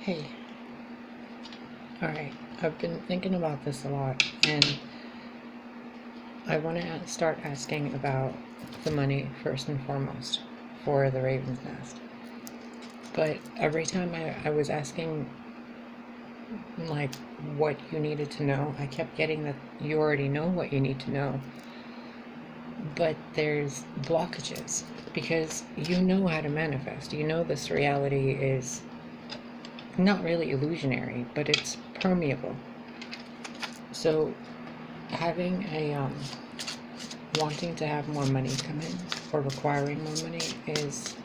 Hey, alright, I've been thinking about this a lot, and I want to start asking about the money first and foremost for the Raven's Nest. But every time I was asking, like, what you needed to know, I kept getting that you already know what you need to know. But there's blockages, because you know how to manifest. You know this reality is not really illusionary, but it's permeable. So having a wanting to have more money come in or requiring more money is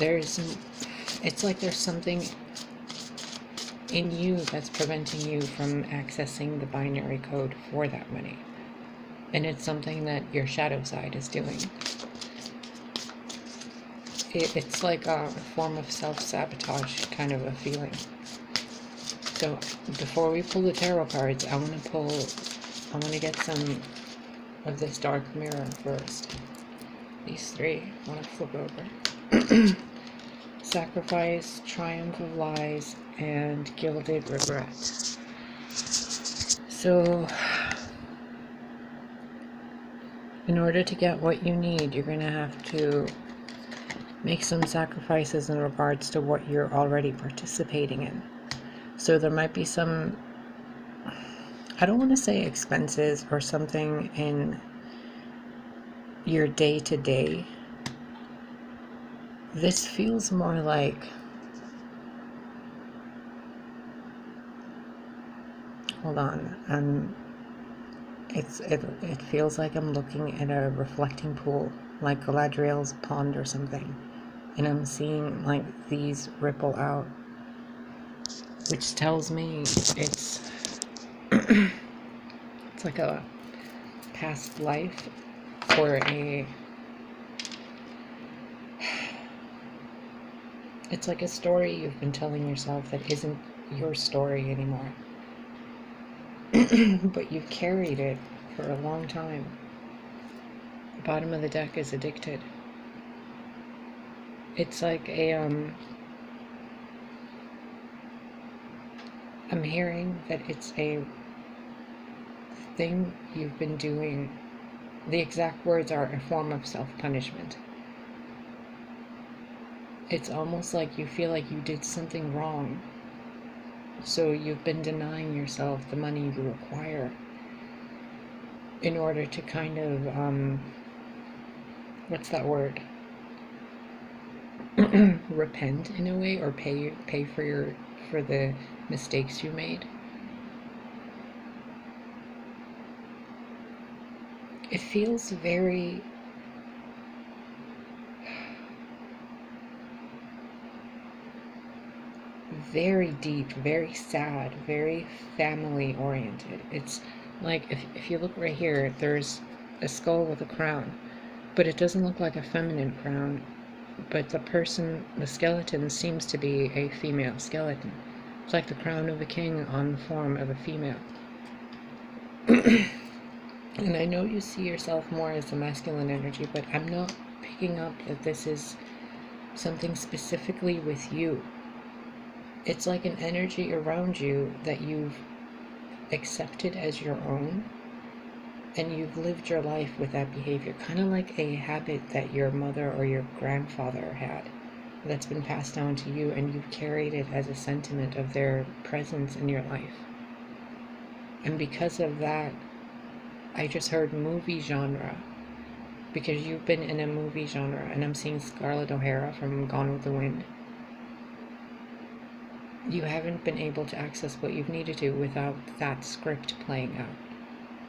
it's like there's something in you that's preventing you from accessing the binary code for that money, and it's something that your shadow side is doing. It's like a form of self-sabotage kind of a feeling. So before we pull the tarot cards, I want to get some of this dark mirror first. These three I want to flip over. Sacrifice, triumph of lies, and gilded regret. So in order to get what you need, you're going to have to make some sacrifices in regards to what you're already participating in. So there might be some, I don't want to say expenses or something in your day-to-day. This feels more like, hold on, it feels like I'm looking at a reflecting pool, like Galadriel's pond or something, and I'm seeing like these ripple out, which tells me it's it's like a past life, or it's like a story you've been telling yourself that isn't your story anymore. But you've carried it for a long time. The bottom of the deck is addicted. It's like I'm hearing that it's a thing you've been doing. The exact words are a form of self-punishment. It's almost like you feel like you did something wrong, so you've been denying yourself the money you require in order to kind of, what's that word? Repent in a way, or pay for the mistakes you made. It feels very deep, very sad, very family oriented. It's like if you look right here, there's a skull with a crown, but it doesn't look like a feminine crown, but the skeleton seems to be a female skeleton. It's like the crown of a king on the form of a female. And I know you see yourself more as the masculine energy, but I'm not picking up that this is something specifically with you. It's like an energy around you that you've accepted as your own, and you've lived your life with that behavior, kind of like a habit that your mother or your grandfather had that's been passed down to you, and you've carried it as a sentiment of their presence in your life. And because of that, I just heard movie genre, because you've been in a movie genre, and I'm seeing Scarlett O'Hara from Gone with the Wind. You haven't been able to access what you've needed to without that script playing out.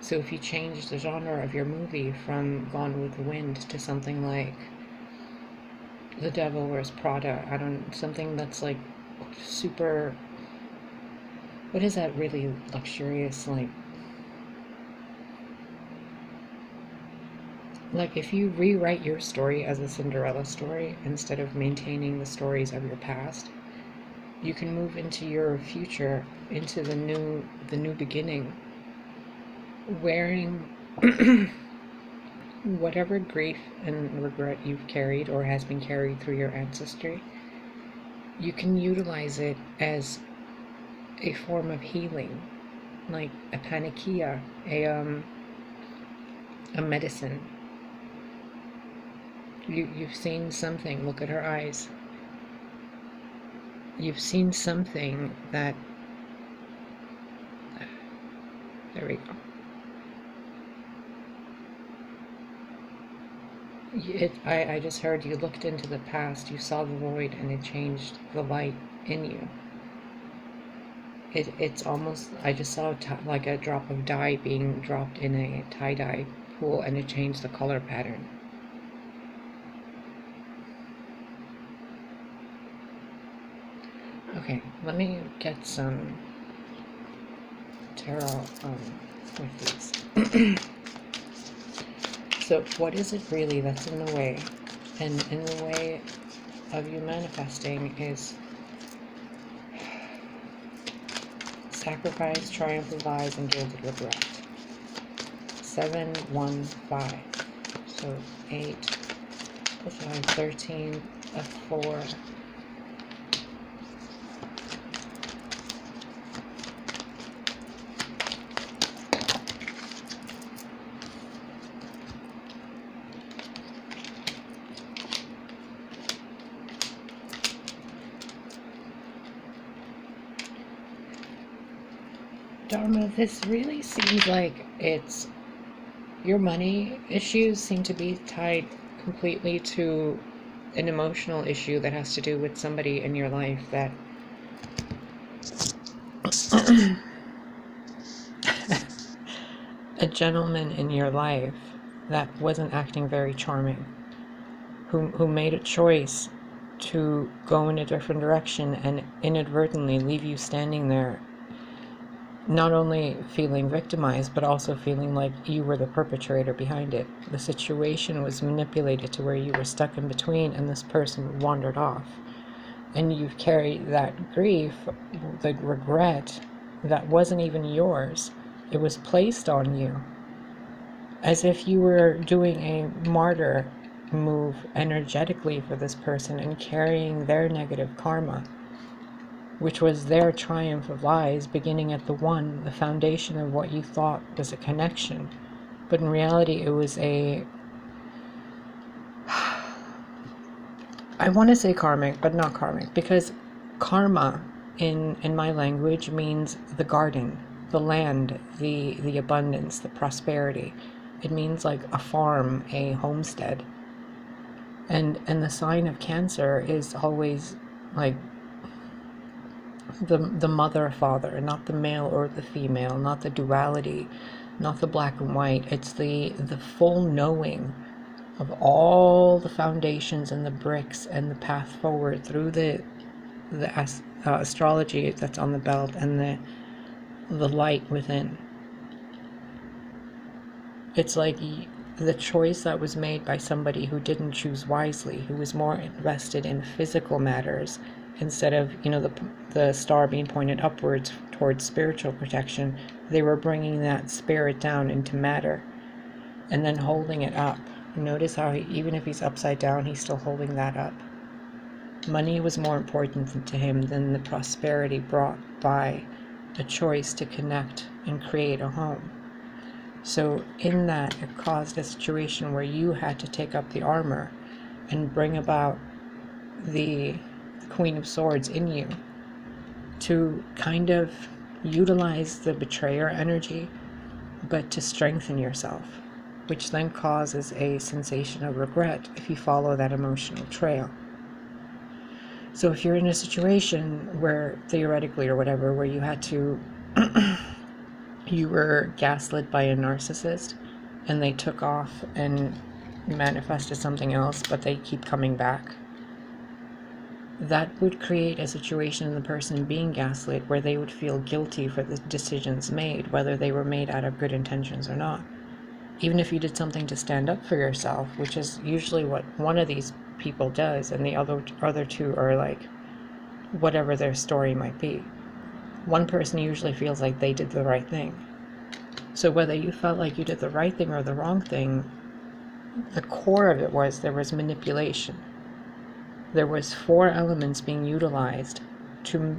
So if you change the genre of your movie from Gone with the Wind to something like The Devil Wears Prada, something that's like super, what is that really luxurious, like if you rewrite your story as a Cinderella story instead of maintaining the stories of your past, you can move into your future, into the new beginning, wearing whatever grief and regret you've carried or has been carried through your ancestry. you can utilize it as a form of healing, like a panacea, a medicine. You've seen something. Look at her eyes. You've seen something that, there we go. I just heard you looked into the past, you saw the void, and it changed the light in you. It's almost, I just saw like a drop of dye being dropped in a tie-dye pool, and it changed the color pattern. Okay, let me get some tarot with these. So what is it really that's in the way? And in the way of you manifesting is sacrifice, triumph of lies, and gilded regret. 7, 1, 5. So 8, 5, 13, a 4. Dharma, this really seems like it's, your money issues seem to be tied completely to an emotional issue that has to do with somebody in your life that a gentleman in your life that wasn't acting very charming, who made a choice to go in a different direction and inadvertently leave you standing there, not only feeling victimized, but also feeling like you were the perpetrator behind it. The situation was manipulated to where you were stuck in between, and this person wandered off. And you've carried that grief, the regret, that wasn't even yours. It was placed on you. As if you were doing a martyr move energetically for this person and carrying their negative karma, which was their triumph of lies, beginning at the one, the foundation of what you thought was a connection. But in reality, it was a, I want to say karmic, but not karmic, because karma in my language means the garden, the land, the abundance, the prosperity. It means like a farm, a homestead. And the sign of Cancer is always like the mother, father, not the male or the female, not the duality, not the black and white. It's the full knowing of all the foundations and the bricks and the path forward through the astrology that's on the belt and the light within. It's like the choice that was made by somebody who didn't choose wisely, who was more invested in physical matters instead of, the star being pointed upwards towards spiritual protection. They were bringing that spirit down into matter and then holding it up. Notice how even if he's upside down, he's still holding that up. Money was more important to him than the prosperity brought by a choice to connect and create a home. So in that, it caused a situation where you had to take up the armor and bring about the Queen of Swords in you to kind of utilize the betrayer energy, but to strengthen yourself, which then causes a sensation of regret if you follow that emotional trail. So if you're in a situation where, theoretically or whatever, where you had to you were gaslit by a narcissist and they took off and manifested something else, but they keep coming back, that would create a situation in the person being gaslit where they would feel guilty for the decisions made, whether they were made out of good intentions or not. Even if you did something to stand up for yourself, which is usually what one of these people does, and the other two are like whatever their story might be. One person usually feels like they did the right thing. So whether you felt like you did the right thing or the wrong thing, the core of it was there was manipulation. There was 4 elements being utilized to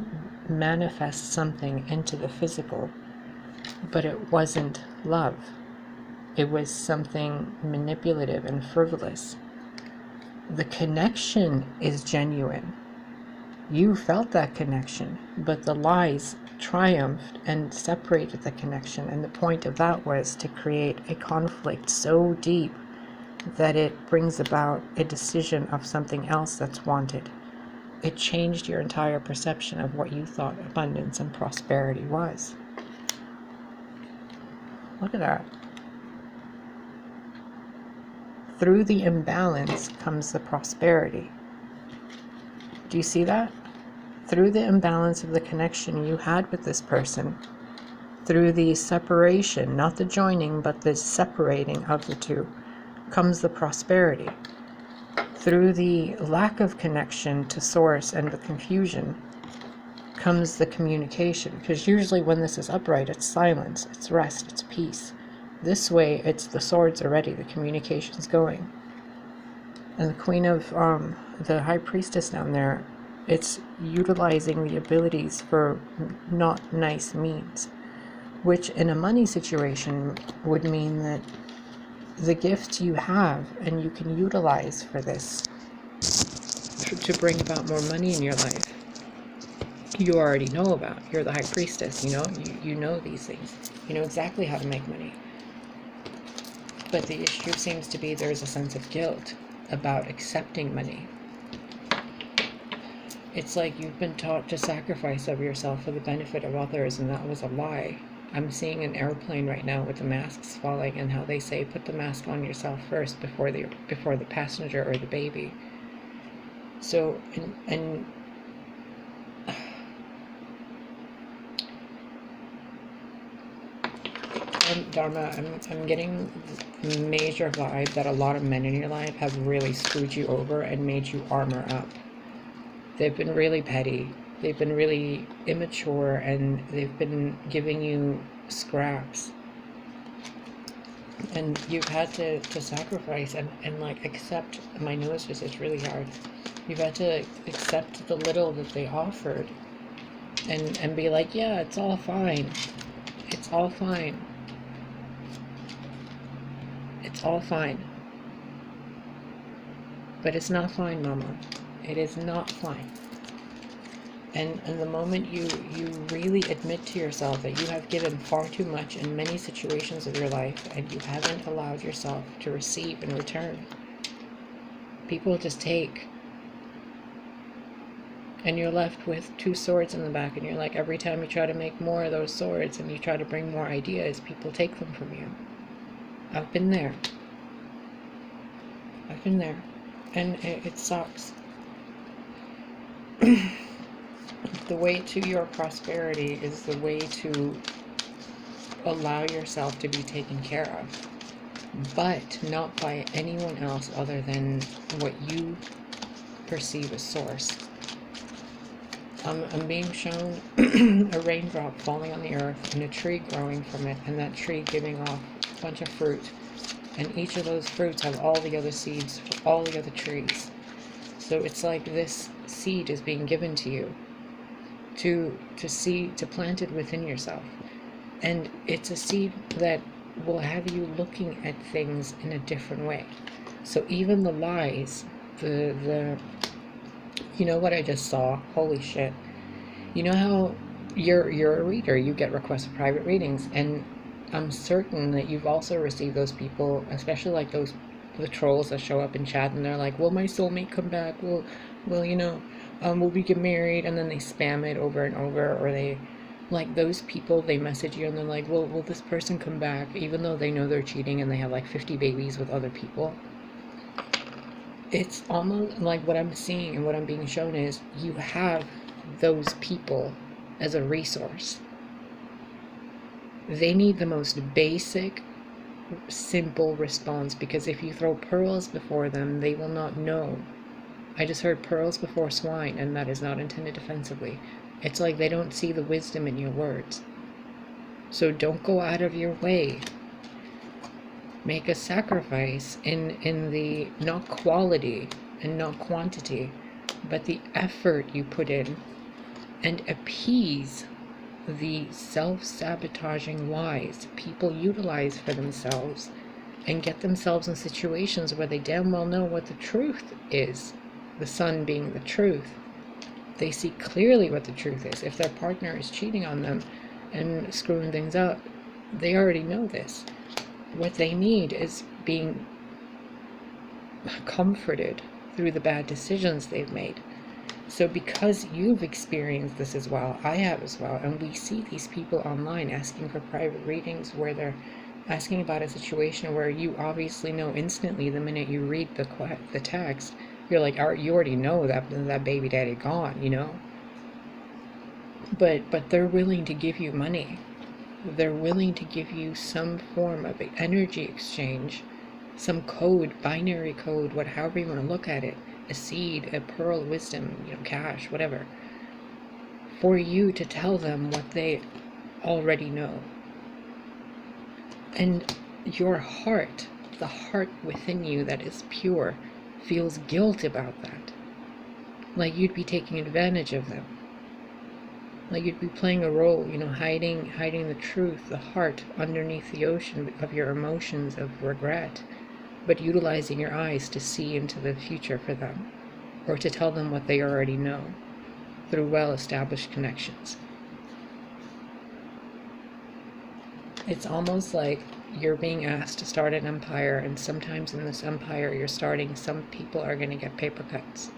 manifest something into the physical, but it wasn't love. It was something manipulative and frivolous. The connection is genuine. You felt that connection, but the lies triumphed and separated the connection, and the point of that was to create a conflict so deep that it brings about a decision of something else that's wanted. It changed your entire perception of what you thought abundance and prosperity was. Look at that. Through the imbalance comes the prosperity. Do you see that? Through the imbalance of the connection you had with this person, through the separation, not the joining, but the separating of the two, comes the prosperity. Through the lack of connection to source and the confusion comes the communication. Because usually when this is upright, it's silence, it's rest, it's peace. This way, it's the swords are ready, the communication's going. And the Queen of, the High Priestess down there, it's utilizing the abilities for not nice means, which in a money situation would mean that the gifts you have and you can utilize for this to bring about more money in your life, you already know about. You're the High Priestess, you know, you know these things. You know exactly how to make money. But the issue seems to be there's a sense of guilt about accepting money. It's like you've been taught to sacrifice of yourself for the benefit of others, and that was a lie. I'm seeing an airplane right now with the masks falling, and how they say put the mask on yourself first before the passenger or the baby. So and Dharma, I'm getting a major vibe that a lot of men in your life have really screwed you over and made you armor up. They've been really petty, they've been really immature, and they've been giving you scraps. And you've had to sacrifice and like accept, my nose just is really hard. You've had to accept the little that they offered and be like, yeah, it's all fine. It's all fine. It's all fine. But it's not fine, Mama. It is not fine. And the moment you really admit to yourself that you have given far too much in many situations of your life and you haven't allowed yourself to receive in return, people just take. And you're left with 2 swords in the back, and you're like, every time you try to make more of those swords and you try to bring more ideas, people take them from you. I've been there. I've been there. And it sucks. The way to your prosperity is the way to allow yourself to be taken care of, but not by anyone else other than what you perceive as source. I'm being shown a raindrop falling on the earth and a tree growing from it, and that tree giving off a bunch of fruit, and each of those fruits have all the other seeds for all the other trees. So it's like this seed is being given to you to plant it within yourself, and it's a seed that will have you looking at things in a different way. So even the lies, the you know what I just saw? Holy shit. You know how you're a reader, you get requests for private readings, and I'm certain that you've also received those people, especially like the trolls that show up in chat and they're like, will my soulmate come back? Will you know, will we get married? And then they spam it over and over, or they, like those people, they message you and they're like, will this person come back? Even though they know they're cheating and they have like 50 babies with other people. It's almost like what I'm seeing and what I'm being shown is you have those people as a resource. They need the most basic, simple response, because if you throw pearls before them, they will not know. I just heard pearls before swine, and that is not intended offensively. It's like they don't see the wisdom in your words. So don't go out of your way. Make a sacrifice in the not quality and not quantity, but the effort you put in and appease the self-sabotaging lies people utilize for themselves and get themselves in situations where they damn well know what the truth is, the sun being the truth. They see clearly what the truth is. If their partner is cheating on them and screwing things up, they already know this. What they need is being comforted through the bad decisions they've made. So because you've experienced this as well, I have as well, and we see these people online asking for private readings where they're asking about a situation where you obviously know instantly the minute you read the text, you're like, you already know that baby daddy gone, you know? But they're willing to give you money. They're willing to give you some form of energy exchange, some code, binary code, however you want to look at it, a seed, a pearl of wisdom, you know, cash, whatever, for you to tell them what they already know. And your heart, the heart within you that is pure, feels guilt about that. Like you'd be taking advantage of them. Like you'd be playing a role, you know, hiding the truth, the heart underneath the ocean of your emotions of regret, but utilizing your eyes to see into the future for them, or to tell them what they already know through well-established connections. It's almost like you're being asked to start an empire, and sometimes in this empire you're starting, some people are going to get paper cuts.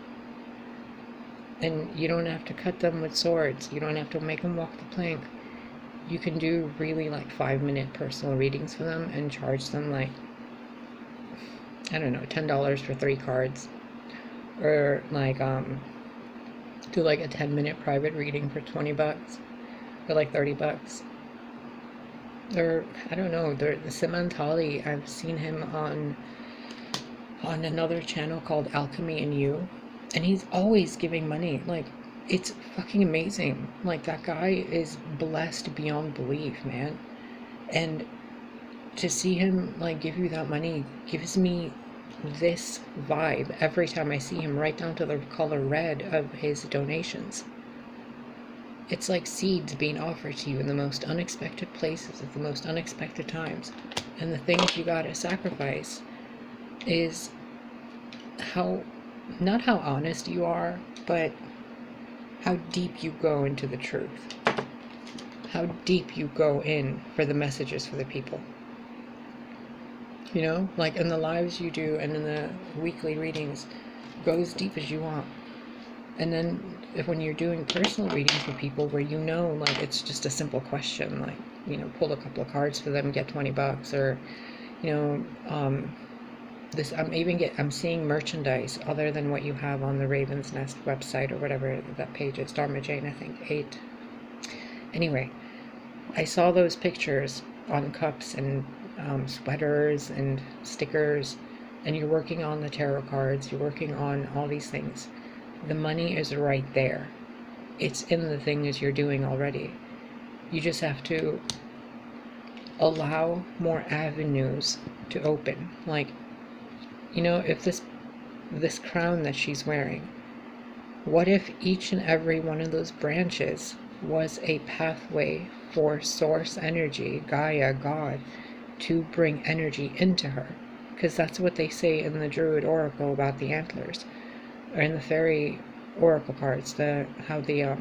And you don't have to cut them with swords. You don't have to make them walk the plank. You can do really like 5-minute personal readings for them and charge them like, I don't know, $10 for 3 cards. Or like, do like a 10-minute private reading for $20 or like $30. Or, I don't know, the Simantali, I've seen him on another channel called Alchemy and You. And he's always giving money. Like, it's fucking amazing. Like, that guy is blessed beyond belief, man. And to see him, like, give you that money gives me this vibe every time I see him, right down to the color red of his donations. It's like seeds being offered to you in the most unexpected places at the most unexpected times. And the things you gotta sacrifice is not how honest you are, but how deep you go into the truth. How deep you go in for the messages for the people. You know, like in the lives you do and in the weekly readings, go as deep as you want. And then when you're doing personal readings for people where you know, like, it's just a simple question, like, you know, pull a couple of cards for them, get $20, or, you know, I'm seeing merchandise other than what you have on the Raven's Nest website or whatever that page is, Dharma Jane, I think, 8. Anyway, I saw those pictures on cups and sweaters and stickers, and you're working on the tarot cards, you're working on all these things. The money is right there. It's in the things you're doing already. You just have to allow more avenues to open. Like, you know, if this crown that she's wearing, what if each and every one of those branches was a pathway for source energy, Gaia, God, to bring energy into her? Because that's what they say in the Druid Oracle about the antlers, or in the Fairy Oracle cards, how the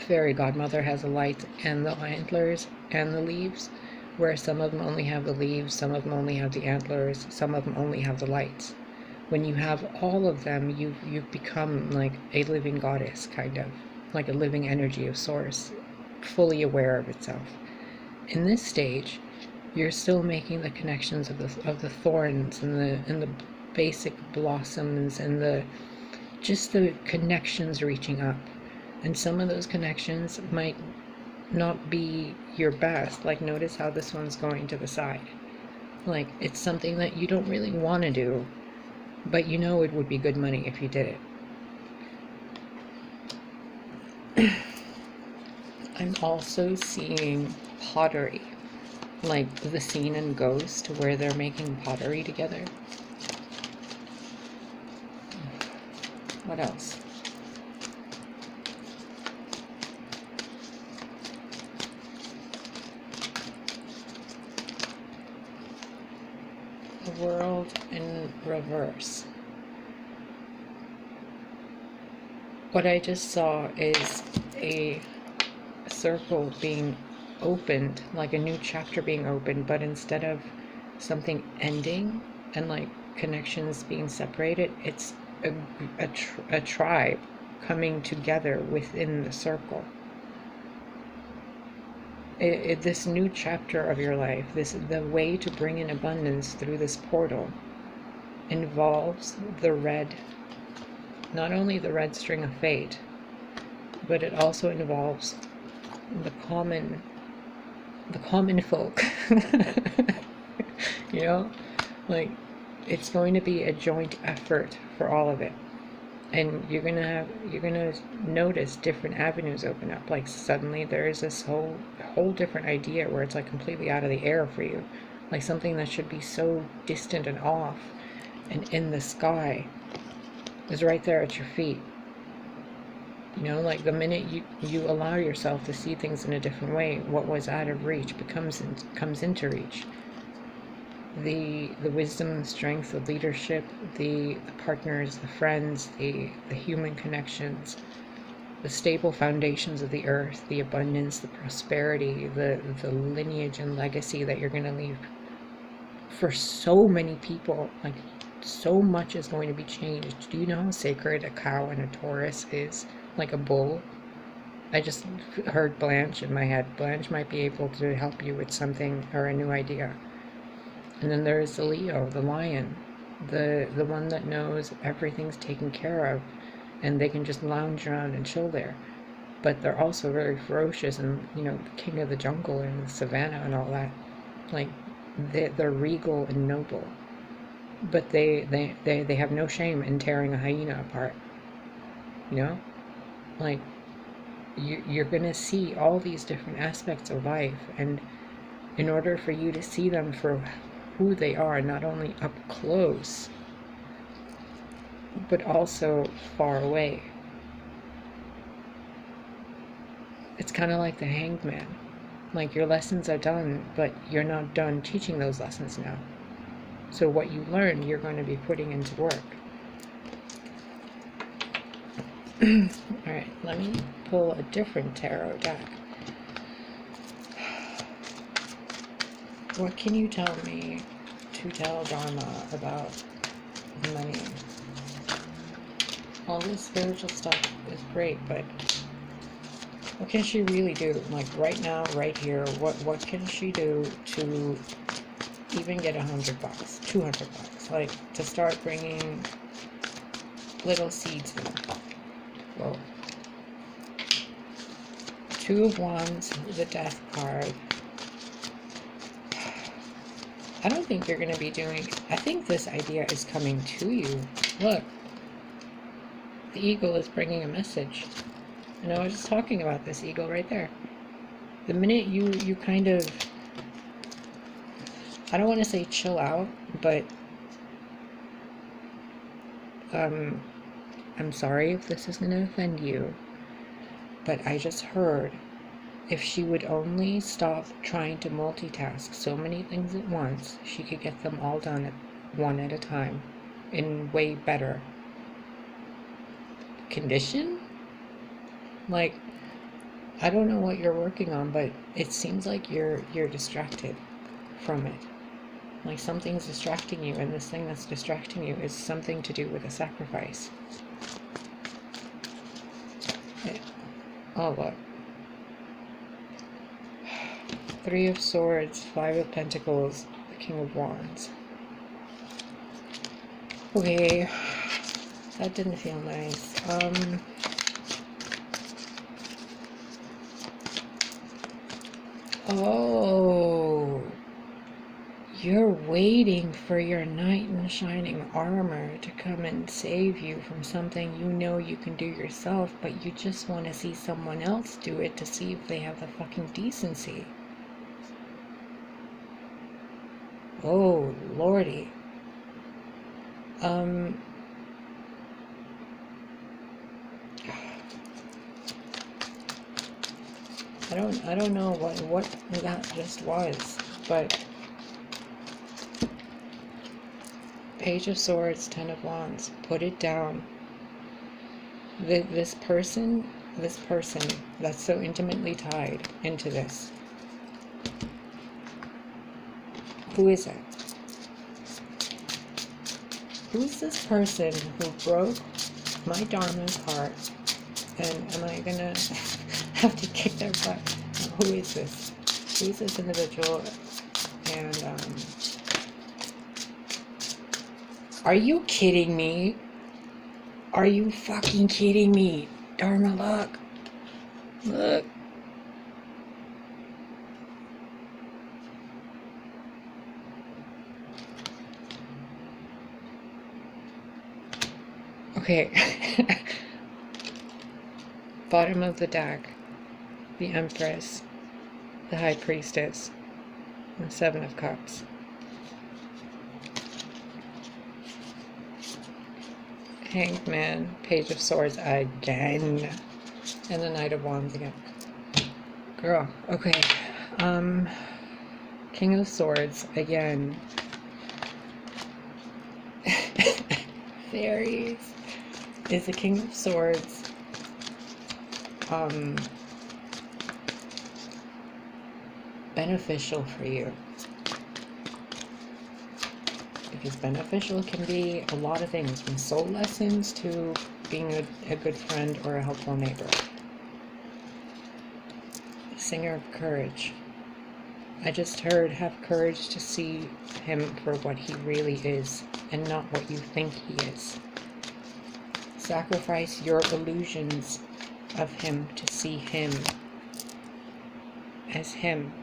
Fairy Godmother has the light and the antlers and the leaves, where some of them only have the leaves, some of them only have the antlers, some of them only have the lights. When you have all of them, you've become like a living goddess, kind of like a living energy of source, fully aware of itself. In this stage, you're still making the connections of the thorns and the basic blossoms and the connections reaching up. And some of those connections might not be your best. Like, notice how this one's going to the side. Like, it's something that you don't really want to do, but you know it would be good money if you did it. I'm also seeing pottery, like the scene in Ghost where they're making pottery together. What What else? The world in reverse. What I just saw is a circle being opened, like a new chapter being opened, but instead of something ending and like connections being separated, it's a tribe coming together within the circle. This new chapter of your life, the way to bring in abundance through this portal involves the red, not only the red string of fate, but it also involves the common folk. You know, like, it's going to be a joint effort for all of it, and you're gonna notice different avenues open up. Like, suddenly there is this whole different idea where it's like completely out of the air for you, like something that should be so distant and off and in the sky is right there at your feet. You know, like the minute you allow yourself to see things in a different way, what was out of reach comes into reach. The wisdom, the strength, the leadership, the partners, the friends, the human connections, the stable foundations of the earth, the abundance, the prosperity, the lineage and legacy that you're going to leave for so many people. Like, so much is going to be changed. Do you know how sacred a cow and a Taurus is? Like a bull. I just heard Blanche in my head. Blanche might be able to help you with something or a new idea. And then there's the Leo, the lion, the one that knows everything's taken care of and they can just lounge around and chill there. But they're also very ferocious and, you know, the king of the jungle and the savannah and all that. Like, they're regal and noble. But they have no shame in tearing a hyena apart. You know? Like, you're going to see all these different aspects of life, and in order for you to see them for who they are, not only up close, but also far away. It's kind of like the hanged man. Like, your lessons are done, but you're not done teaching those lessons now. So what you learned, you're going to be putting into work. Alright, let me pull a different tarot deck. What can you tell me to tell Dharma about money? All this spiritual stuff is great, but what can she really do? Like, right now, right here, what can she do to even get $100, $200? Like, to start bringing little seeds in. Well, Two of Wands, the Death card. I don't think you're going to be doing... I think this idea is coming to you. Look. The eagle is bringing a message. And I was just talking about this eagle right there. The minute you kind of... I don't want to say chill out, but... I'm sorry if this is going to offend you. But I just heard, if she would only stop trying to multitask so many things at once, she could get them all done one at a time in way better condition. Like, I don't know what you're working on, but it seems like you're distracted from it. Like, something's distracting you, and this thing that's distracting you is something to do with a sacrifice. Oh, look. Three of Swords, Five of Pentacles, the King of Wands. Okay, that didn't feel nice. Oh, you're waiting for your knight in shining armor to come and save you from something you know you can do yourself, but you just want to see someone else do it to see if they have the fucking decency. Oh, lordy. I don't know what that just was, but Page of Swords, Ten of Wands, put it down. This person that's so intimately tied into this. Who is it? Who's this person who broke my Dharma's heart? And am I gonna have to kick their butt? Who is this? Who is this individual? And are you kidding me? Are you fucking kidding me? Dharma, look. Look. Okay. Bottom of the deck. The Empress. The High Priestess. And the Seven of Cups. Hanged Man, Page of Swords again, and the Knight of Wands again. Girl, okay. King of Swords again. Fairies. Is the King of Swords beneficial for you? Because beneficial can be a lot of things, from soul lessons to being a good friend or a helpful neighbor. Singer of Courage. I just heard, have courage to see him for what he really is and not what you think he is. Sacrifice your illusions of him to see him as him.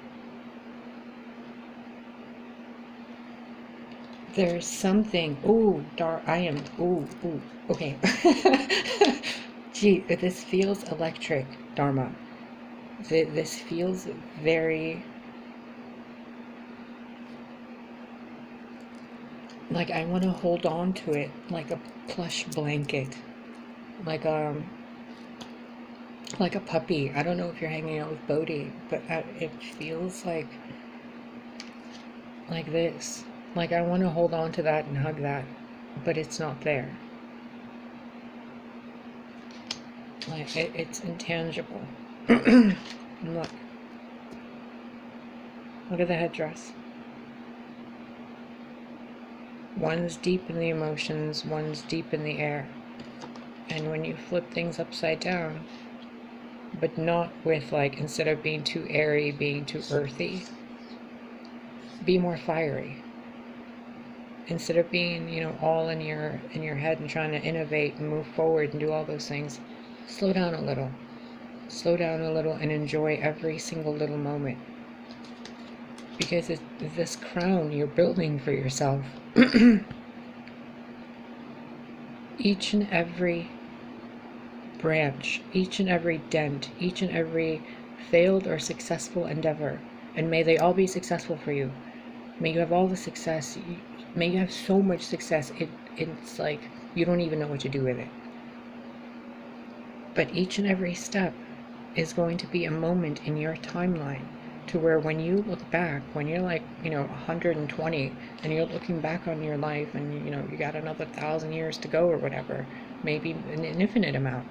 There's something. Ooh, okay. Gee, this feels electric, Dharma. This feels very... like I want to hold on to it like a plush blanket. Like a puppy. I don't know if you're hanging out with Bodhi, but it feels like this. Like I want to hold on to that and hug that, but it's not there. Like it's intangible. And look at the headdress. One's deep in the emotions, one's deep in the air. And when you flip things upside down, but not with like, instead of being too airy, being too earthy, be more fiery. Instead of being, you know, all in your head and trying to innovate and move forward and do all those things, slow down a little. Slow down a little and enjoy every single little moment. Because it's this crown you're building for yourself. Each and every branch, each and every dent, each and every failed or successful endeavor, and may they all be successful for you. May you have all the success. May you have so much success, it's like you don't even know what to do with it. But each and every step is going to be a moment in your timeline to where when you look back, when you're like, you know, 120, and you're looking back on your life and, you know, you got another 1,000 years to go or whatever, maybe an infinite amount,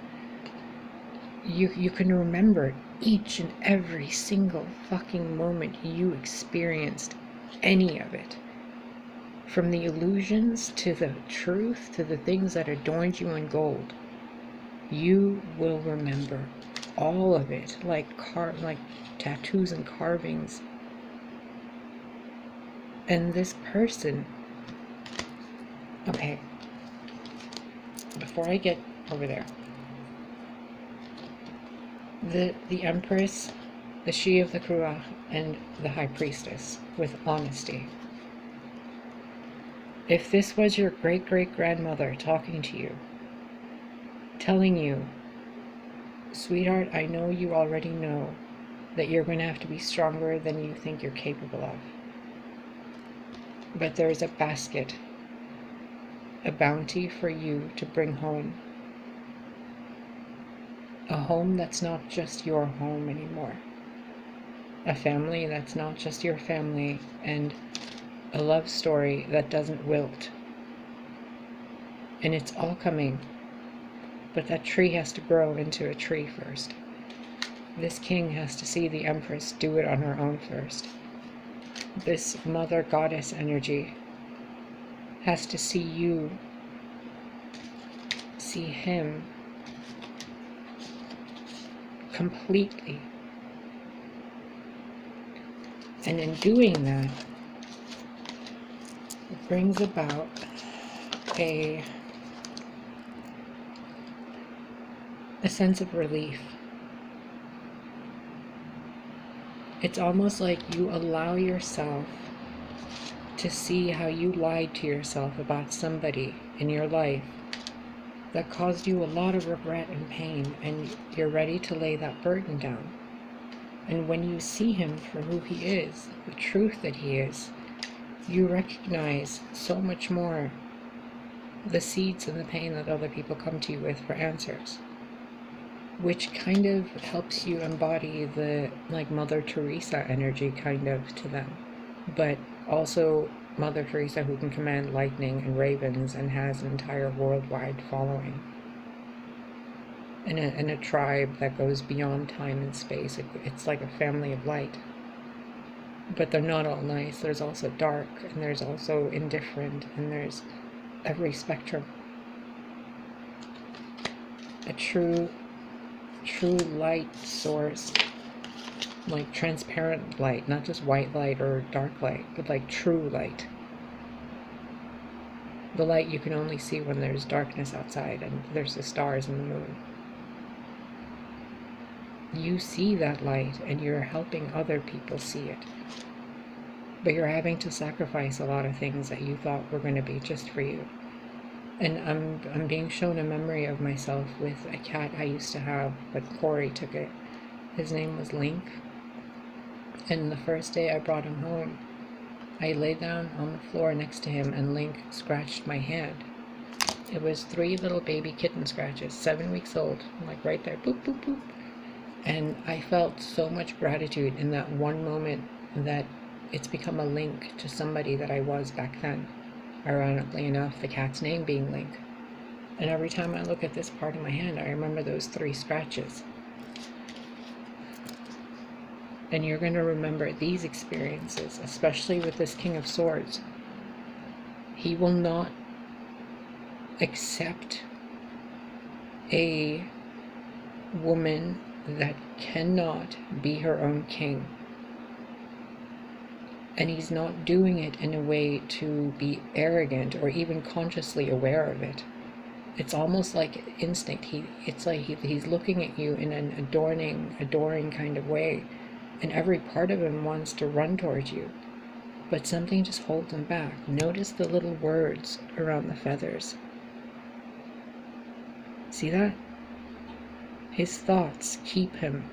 you can remember each and every single fucking moment you experienced any of it. From the illusions to the truth to the things that adorned you in gold. You will remember all of it, like tattoos and carvings. And this person, okay, before I get over there, the Empress, the She of the Kruach, and the High Priestess with honesty. If this was your great-great-grandmother talking to you, telling you, sweetheart, I know you already know that you're going to have to be stronger than you think you're capable of. But there's a basket, a bounty for you to bring home. A home that's not just your home anymore. a family that's not just your family, and a love story that doesn't wilt. And it's all coming, but that tree has to grow into a tree first. This king has to see the Empress do it on her own first. This mother goddess energy has to see you, see him completely. And in doing that, it brings about a sense of relief. It's almost like you allow yourself to see how you lied to yourself about somebody in your life that caused you a lot of regret and pain, and you're ready to lay that burden down. And when you see him for who he is, the truth that he is, you recognize so much more the seeds and the pain that other people come to you with for answers, which kind of helps you embody the like Mother Teresa energy kind of to them, but also Mother Teresa who can command lightning and ravens and has an entire worldwide following, and a tribe that goes beyond time and space. It's like a family of light. But they're not all nice. There's also dark, and there's also indifferent, and there's every spectrum. A true light source, like transparent light, not just white light or dark light, but like true light. The light you can only see when there's darkness outside and there's the stars and the moon. You see that light and you're helping other people see it. But you're having to sacrifice a lot of things that you thought were going to be just for you. And I'm being shown a memory of myself with a cat I used to have, but Corey took it. His name was Link. And the first day I brought him home, I lay down on the floor next to him and Link scratched my hand. It was 3 little baby kitten scratches, 7 weeks old, like right there, boop, boop, boop. And I felt so much gratitude in that one moment that it's become a link to somebody that I was back then. Ironically enough, the cat's name being Link. And every time I look at this part of my hand, I remember those 3 scratches. And you're going to remember these experiences, especially with this King of Swords. He will not accept a woman that cannot be her own king. And he's not doing it in a way to be arrogant or even consciously aware of it. It's almost like instinct. It's like he's looking at you in an adoring kind of way. And every part of him wants to run towards you. But something just holds him back. Notice the little words around the feathers. See that? His thoughts keep him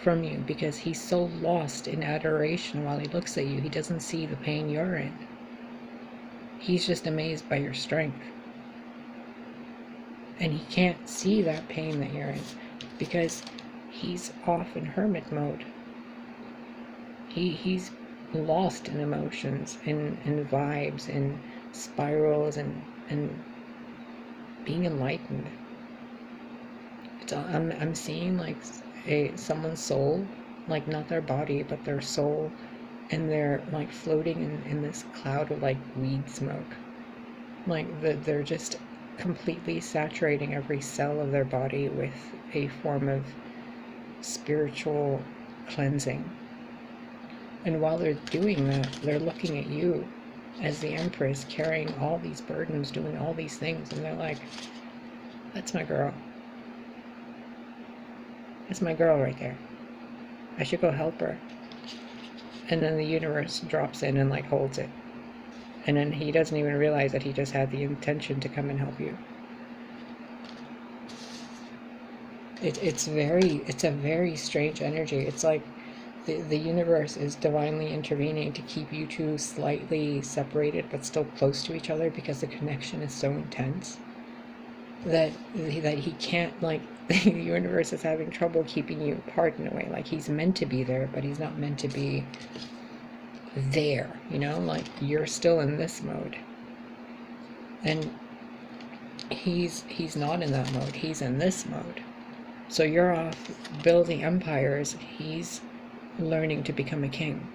from you because he's so lost in adoration while he looks at you. He doesn't see the pain you're in. He's just amazed by your strength. And he can't see that pain that you're in because he's off in hermit mode. He's lost in emotions and vibes and spirals and being enlightened. I'm seeing like someone's soul, like not their body but their soul, and they're like floating in this cloud of like weed smoke. Like they're just completely saturating every cell of their body with a form of spiritual cleansing. And while they're doing that, they're looking at you as the Empress, carrying all these burdens, doing all these things, and they're like, that's my girl. That's my girl right there. I should go help her. And then the universe drops in and like holds it. And then he doesn't even realize that he just had the intention to come and help you. It's a very strange energy. It's like the universe is divinely intervening to keep you two slightly separated but still close to each other because the connection is so intense that he can't like the universe is having trouble keeping you apart in a way. Like, he's meant to be there, but he's not meant to be there, you know? Like, you're still in this mode. And he's not in that mode. He's in this mode. So you're off building empires. He's learning to become a king.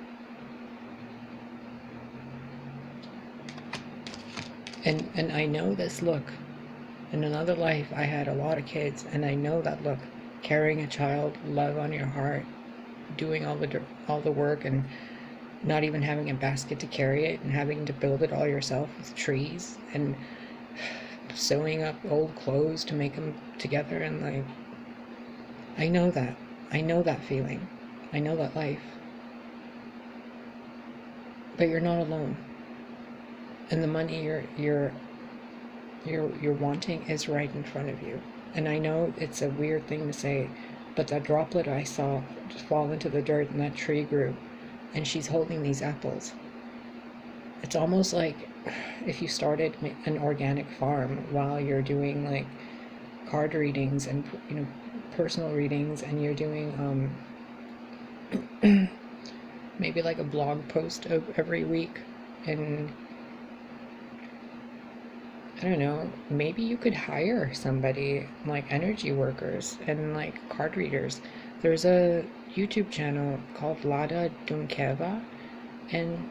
And I know this look. In another life, I had a lot of kids, and I know that look. Carrying a child, love on your heart, doing all the work, and not even having a basket to carry it, and having to build it all yourself with trees, and sewing up old clothes to make them together, and like, I know that. I know that feeling. I know that life. But you're not alone. And the money you're wanting is right in front of you. And I know it's a weird thing to say, but that droplet I saw just fall into the dirt and that tree grew, and she's holding these apples. It's almost like if you started an organic farm while you're doing like card readings and, you know, personal readings, and you're doing maybe like a blog post every week, and I don't know, maybe you could hire somebody, like energy workers and like card readers. There's a YouTube channel called Lada Dunkeva, and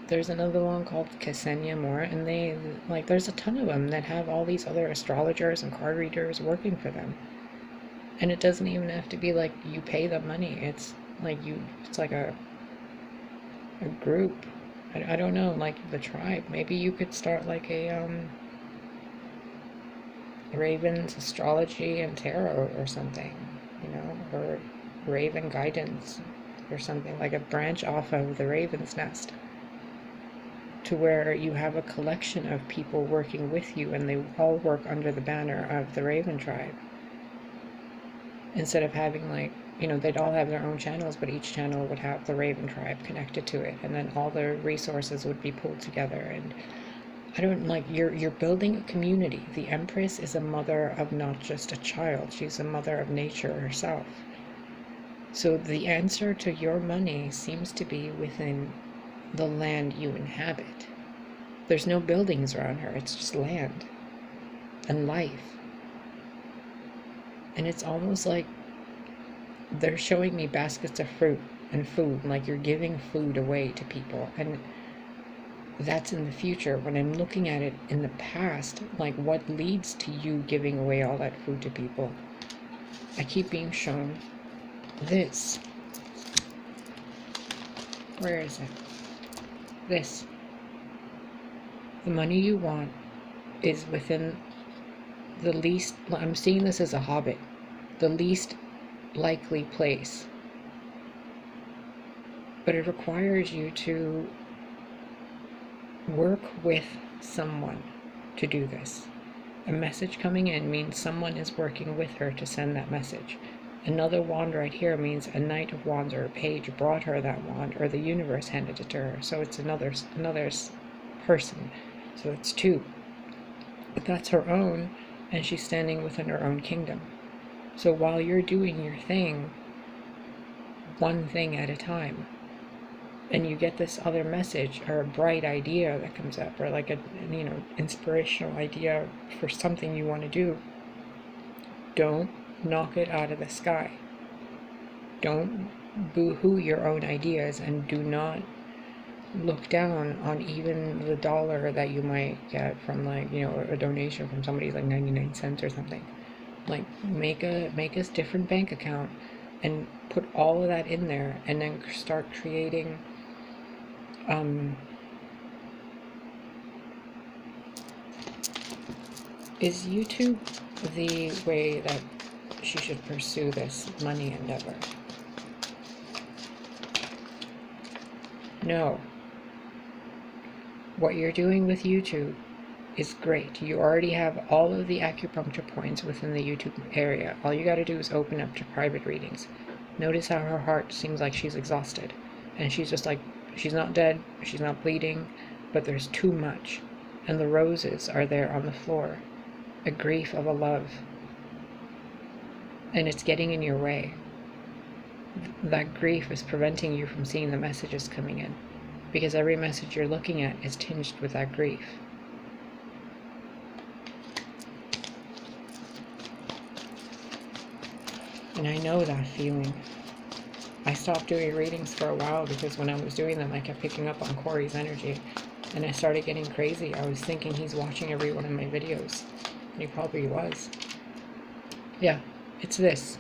there's another one called Ksenia Moore, and they, like, there's a ton of them that have all these other astrologers and card readers working for them. And it doesn't even have to be like you pay them money. It's like it's like a group. I don't know, like the tribe. Maybe you could start like a Raven's astrology and tarot or something, you know, or Raven guidance or something, like a branch off of the Raven's Nest, to where you have a collection of people working with you, and they all work under the banner of the Raven tribe. Instead of having, like, you know, they'd all have their own channels, but each channel would have the Raven tribe connected to it, and then all the resources would be pulled together. And I don't, like, you're building a community. The Empress is a mother of not just a child, she's a mother of nature herself. So the answer to your money seems to be within the land you inhabit. There's no buildings around her, it's just land and life. And it's almost like they're showing me baskets of fruit and food, like you're giving food away to people. And that's in the future. When I'm looking at it in the past, like, what leads to you giving away all that food to people? I keep being shown this. Where is it? This. The money you want is within the least, I'm seeing this as a hobbit, the least likely place. But it requires you to work with someone to do this. A message coming in means someone is working with her to send that message. Another wand right here means a knight of wands or a page brought her that wand, or the universe handed it to her. So it's another person. So it's two. But that's her own, and she's standing within her own kingdom. So while you're doing your thing, one thing at a time, and you get this other message or a bright idea that comes up, or like a, you know, inspirational idea for something you want to do, don't knock it out of the sky. Don't boo-hoo your own ideas, and do not look down on even the dollar that you might get from, like, you know, a donation from somebody, like 99 cents or something. Like, make a different bank account and put all of that in there, and then start creating is YouTube the way that she should pursue this money endeavor? No. What you're doing with YouTube is great. You already have all of the acupuncture points within the YouTube area. All you got to do is open up to private readings. Notice how her heart seems like she's exhausted, and she's just like, she's not dead, she's not bleeding, but there's too much. And the roses are there on the floor, a grief of a love. and it's getting in your way. That grief is preventing you from seeing the messages coming in, because every message you're looking at is tinged with that grief. And I know that feeling. I stopped doing readings for a while because when I was doing them, I kept picking up on Corey's energy, and I started getting crazy. I was thinking he's watching every one of my videos, and he probably was. Yeah, it's this.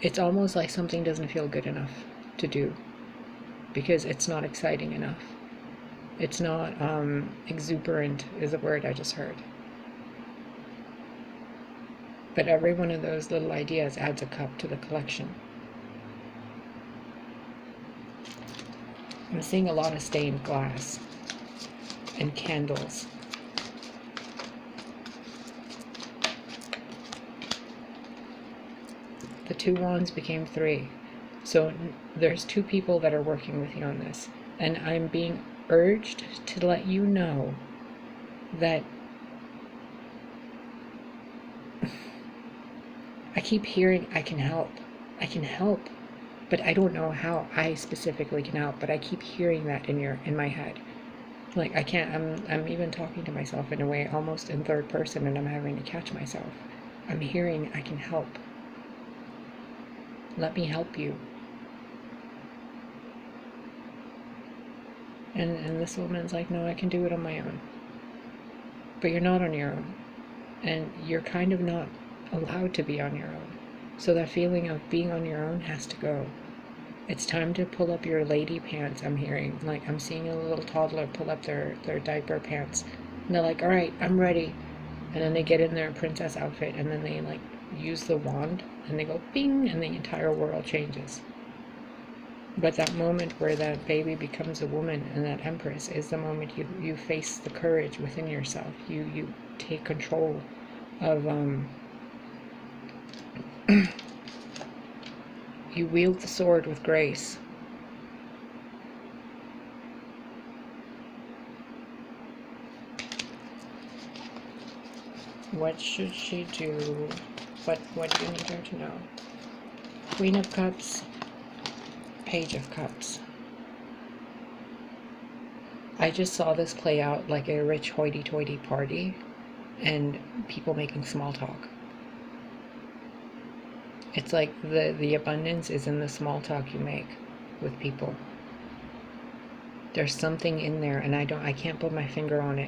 It's almost like something doesn't feel good enough to do because it's not exciting enough. It's not exuberant is a word I just heard. But every one of those little ideas adds a cup to the collection. I'm seeing a lot of stained glass and candles. The 2 wands became 3. So there's 2 people that are working with you on this. And I'm being urged to let you know that I keep hearing I can help, but I don't know how I specifically can help, but I keep hearing that in my head. Like I can't, I'm even talking to myself in a way almost in third person, and I'm having to catch myself. I'm hearing I can help. Let me help you. And this woman's like, no, I can do it on my own. But you're not on your own. And you're kind of not allowed to be on your own. So that feeling of being on your own has to go. It's time to pull up your lady pants, I'm hearing. Like, I'm seeing a little toddler pull up their diaper pants. And they're like, all right, I'm ready. And then they get in their princess outfit, and then they, like, use the wand, and they go bing, and the entire world changes. But that moment where that baby becomes a woman and that empress is the moment you face the courage within yourself. You take control of, you wield the sword with grace. What should she do? What do you need her to know? Queen of Cups, Page of Cups. I just saw this play out like a rich hoity-toity party and people making small talk. It's like the abundance is in the small talk you make with people. There's something in there, and I can't put my finger on it,